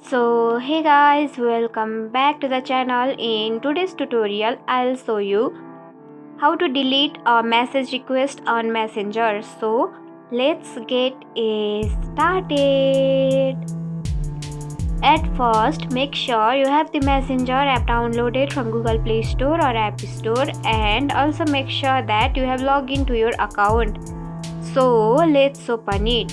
So hey guys, welcome back to the channel. In today's tutorial I'll show you how to delete a message request on Messenger. So let's get started. At first, make sure you have the Messenger app downloaded from Google Play Store or App Store, and also make sure that you have logged into your account. So let's open it.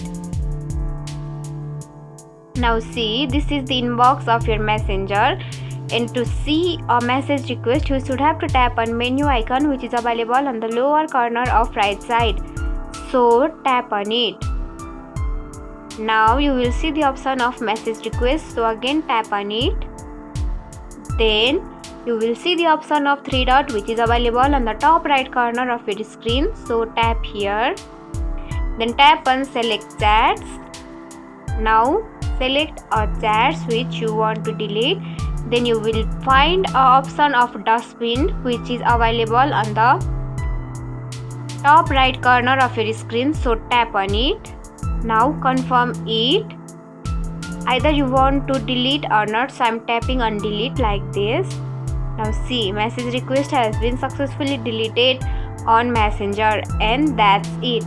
Now see, this is the inbox of your Messenger, and to see a message request you should have to tap on menu icon which is available on the lower corner of right side. So tap on it. Now you will see the option of message request, so again tap on it. Then you will see the option of three dot which is available on the top right corner of your screen, so tap here. Then tap on select chats. Now select a chats which you want to delete. Then you will find an option of dustbin which is available on the top right corner of your screen, so tap on it. Now confirm it. Either you want to delete or not, so I'm tapping on delete like this. Now see, message request has been successfully deleted on Messenger, and that's it.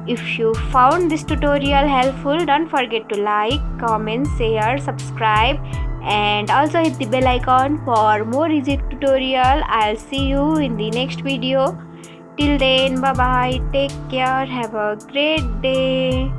If you found this tutorial helpful, don't forget to like, comment, share, subscribe, and also hit the bell icon for more easy tutorial. I'll see you in the next video. Till then, bye bye, take care, have a great day.